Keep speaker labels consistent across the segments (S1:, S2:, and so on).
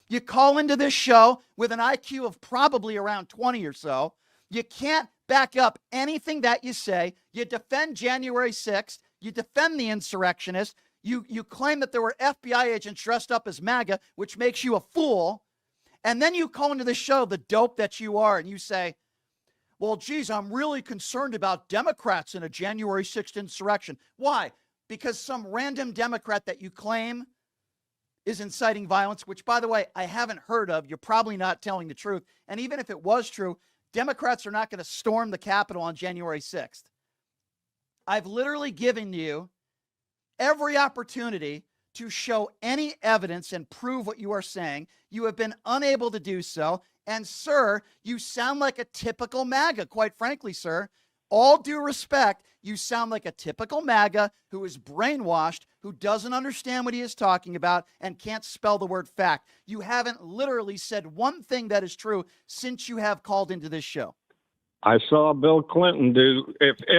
S1: You call into this show with an IQ of probably around 20 or so. You can't back up anything that you say. You defend January 6th. You defend the insurrectionists. You claim that there were FBI agents dressed up as MAGA, which makes you a fool. And then you call into the show, the dope that you are, and you say, well, geez, I'm really concerned about Democrats in a January 6th insurrection. Why? Because some random Democrat that you claim is inciting violence, which, by the way, I haven't heard of. You're probably not telling the truth. And even if it was true, Democrats are not going to storm the Capitol on January 6th. I've literally given you every opportunity to show any evidence and prove what you are saying. You have been unable to do so. And, sir, you sound like a typical MAGA, quite frankly, sir. All due respect, you sound like a typical MAGA who is brainwashed, who doesn't understand what he is talking about, and can't spell the word fact. You haven't literally said one thing that is true since you have called into this show.
S2: I saw Bill Clinton do.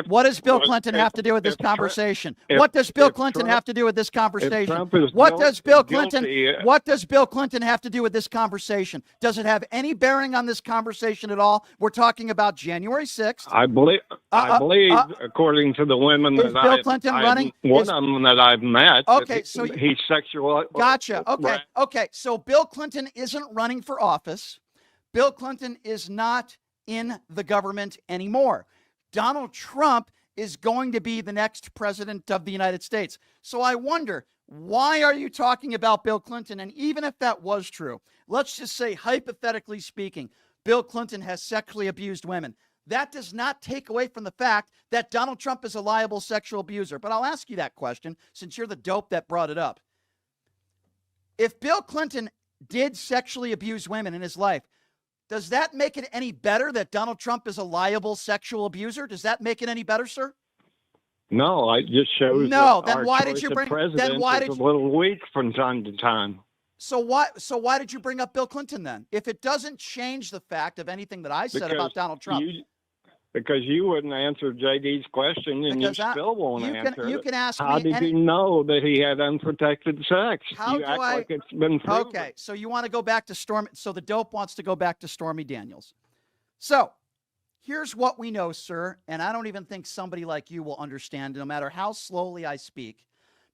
S1: What does Bill Clinton have to do with this conversation? What does Bill Clinton have to do with this conversation? What does Bill Clinton have to do with this conversation? Does it have any bearing on this conversation at all? We're talking about January 6th.
S2: I believe, according to the women that
S1: Bill Clinton running?
S2: One of them that I've met.
S1: Okay, so
S2: he's sexual.
S1: Gotcha. Okay. So Bill Clinton isn't running for office. Bill Clinton is not in the government anymore. Donald Trump is going to be the next president of the United States. So I wonder, why are you talking about Bill Clinton? And even if that was true, let's just say, hypothetically speaking, Bill Clinton has sexually abused women. That does not take away from the fact that Donald Trump is a liable sexual abuser. But I'll ask you that question since you're the dope that brought it up. If Bill Clinton did sexually abuse women in his life, does that make it any better that Donald Trump is a liable sexual abuser? Does that make it any better, sir?
S2: No, it just shows.
S1: No,
S2: that
S1: then why did you bring?
S2: Then why did you? A little weak from time to time.
S1: So why did you bring up Bill Clinton then? If it doesn't change the fact of anything that I said about Donald Trump.
S2: Because you wouldn't answer JD's question, and you still won't answer it.
S1: You can ask me.
S2: How did you know that he had unprotected sex? You act like it's been proven.
S1: Okay, so you want to go back to Stormy. So the dope wants to go back to Stormy Daniels. So here's what we know, sir, and I don't even think somebody like you will understand, no matter how slowly I speak,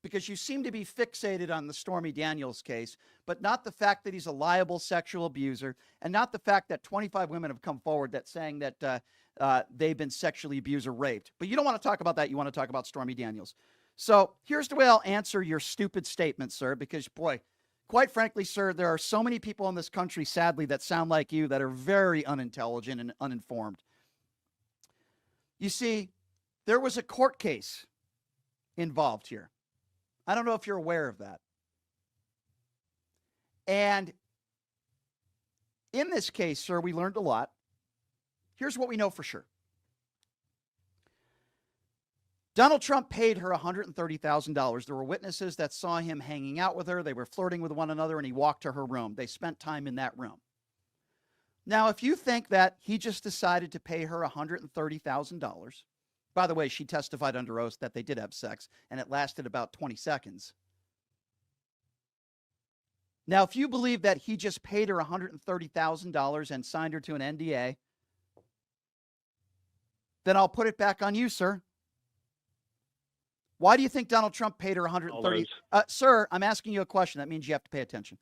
S1: because you seem to be fixated on the Stormy Daniels case, but not the fact that he's a liable sexual abuser, and not the fact that 25 women have come forward that saying that they've been sexually abused or raped. But you don't want to talk about that. You want to talk about Stormy Daniels. So here's the way I'll answer your stupid statement, sir, because, boy, quite frankly, sir, there are so many people in this country, sadly, that sound like you that are very unintelligent and uninformed. You see, there was a court case involved here. I don't know if you're aware of that. And in this case, sir, we learned a lot. Here's what we know for sure. Donald Trump paid her $130,000. There were witnesses that saw him hanging out with her. They were flirting with one another, and he walked to her room. They spent time in that room. Now, if you think that he just decided to pay her $130,000, by the way, she testified under oath that they did have sex, and it lasted about 20 seconds. Now, if you believe that he just paid her $130,000 and signed her to an NDA, then I'll put it back on you, sir. Why do you think Donald Trump paid her $130,000? Sir, I'm asking you a question. That means you have to pay attention.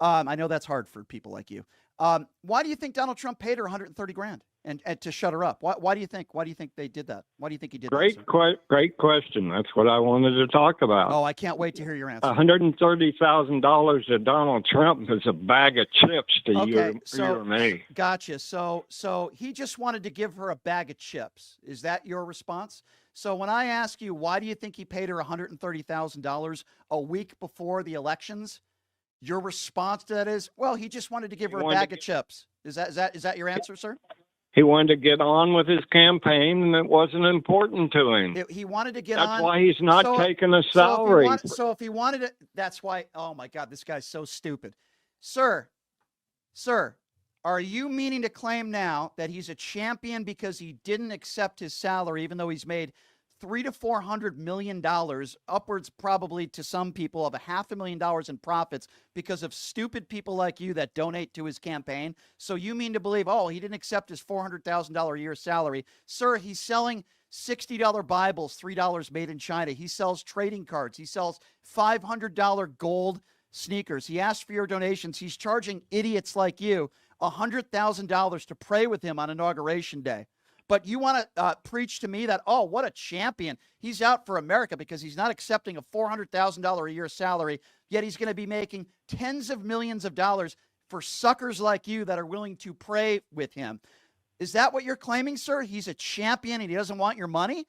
S1: I know that's hard for people like you. Why do you think Donald Trump paid her $130,000 and to shut her up? Why do you think? Why do you think they did that? Why do you think he did that?
S2: Great question. That's what I wanted to talk about.
S1: Oh, I can't wait to hear your answer.
S2: $130,000 to Donald Trump is a bag of chips to you or me.
S1: Gotcha. So he just wanted to give her a bag of chips. Is that your response? So when I ask you, why do you think he paid her $130,000 a week before the elections? Your response to that is, well, he just wanted to give her a bag of chips. Is that your answer, sir?
S2: He wanted to get on with his campaign, and it wasn't important to him.
S1: He wanted to get on.
S2: That's why he's not taking a salary.
S1: So if he wanted it, that's why. Oh my God, this guy's so stupid, sir. Are you meaning to claim now that he's a champion because he didn't accept his salary, even though he's made $300 to $400 million, upwards probably to some people of $500,000 in profits because of stupid people like you that donate to his campaign. So you mean to believe, oh, he didn't accept his $400,000 a year salary. Sir, he's selling $60 Bibles, $3 made in China. He sells trading cards. He sells $500 gold sneakers. He asks for your donations. He's charging idiots like you $100,000 to pray with him on Inauguration Day. But you want to preach to me that, oh, what a champion. He's out for America because he's not accepting a $400,000 a year salary, yet he's going to be making tens of millions of dollars for suckers like you that are willing to pray with him. Is that what you're claiming, sir? He's a champion and he doesn't want your money?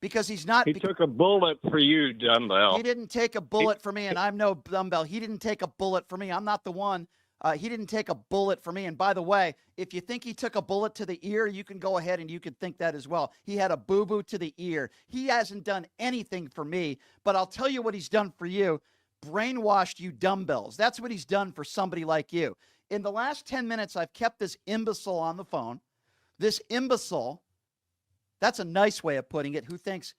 S1: Because he's not.
S2: He took a bullet for you, dumbbell.
S1: He didn't take a bullet for me, and I'm no dumbbell. He didn't take a bullet for me. I'm not the one. He didn't take a bullet for me. And by the way, if you think he took a bullet to the ear, you can go ahead and you can think that as well. He had a boo-boo to the ear. He hasn't done anything for me, but I'll tell you what he's done for you. Brainwashed you dumbbells. That's what he's done for somebody like you. In the last 10 minutes, I've kept this imbecile on the phone. This imbecile, that's a nice way of putting it, who thinks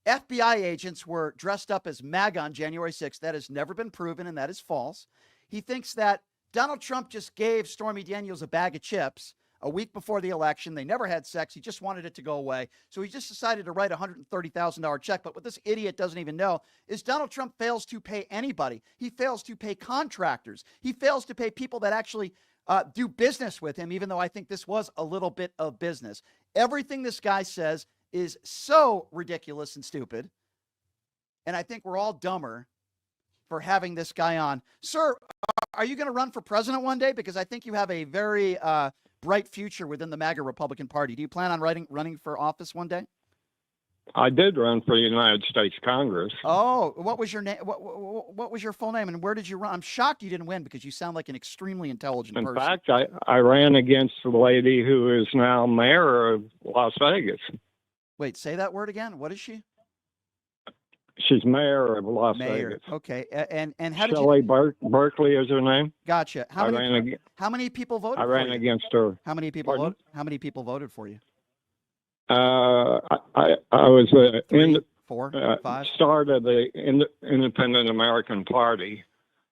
S1: FBI agents were dressed up as MAGA on January 6th. That has never been proven, and that is false. He thinks that Donald Trump just gave Stormy Daniels a bag of chips a week before the election. They never had sex. He just wanted it to go away. So he just decided to write a $130,000 check. But what this idiot doesn't even know is Donald Trump fails to pay anybody. He fails to pay contractors. He fails to pay people that actually do business with him, even though I think this was a little bit of business. Everything this guy says is so ridiculous and stupid. And I think we're all dumber for having this guy on. Sir, are you going to run for president one day? Because I think you have a very bright future within the MAGA Republican Party. Do you plan on running for office one day?
S2: I did run for the United States Congress.
S1: Oh, what was your name? What was your full name, and where did you run? I'm shocked you didn't win because you sound like an extremely intelligent person.
S2: In fact, I ran against the lady who is now mayor of Las Vegas.
S1: Wait, say that word again. What is she?
S2: She's mayor of Las Vegas.
S1: Okay, and how did
S2: Shelley Berkeley is her name.
S1: Gotcha. How many people voted?
S2: I ran against her.
S1: How many people? How many people voted for you?
S2: I was
S1: Three, four, five.
S2: Start of the Independent American Party,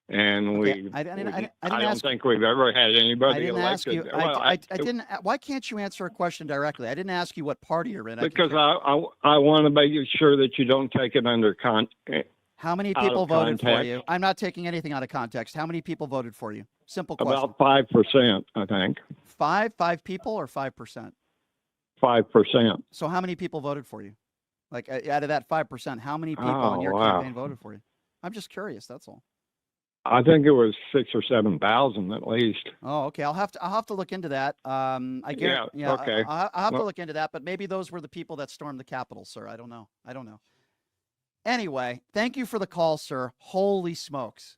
S2: and
S1: I
S2: don't think we've ever had anybody elected.
S1: I didn't. Why can't you answer a question directly? I didn't ask you what party you're in.
S2: Because I want to make sure that you don't take it under context.
S1: How many people voted for you? I'm not taking anything out of context. How many people voted for you? Simple question.
S2: About 5%, I think.
S1: Five people or 5%?
S2: 5%.
S1: So how many people voted for you? Like out of that 5%, how many people in your campaign voted for you? I'm just curious. That's all.
S2: I think it was 6,000 or 7,000 at least.
S1: Oh, okay. I'll have to look into that. Okay. I'll have to look into that. But maybe those were the people that stormed the Capitol, sir. I don't know. Anyway, thank you for the call, sir. Holy smokes.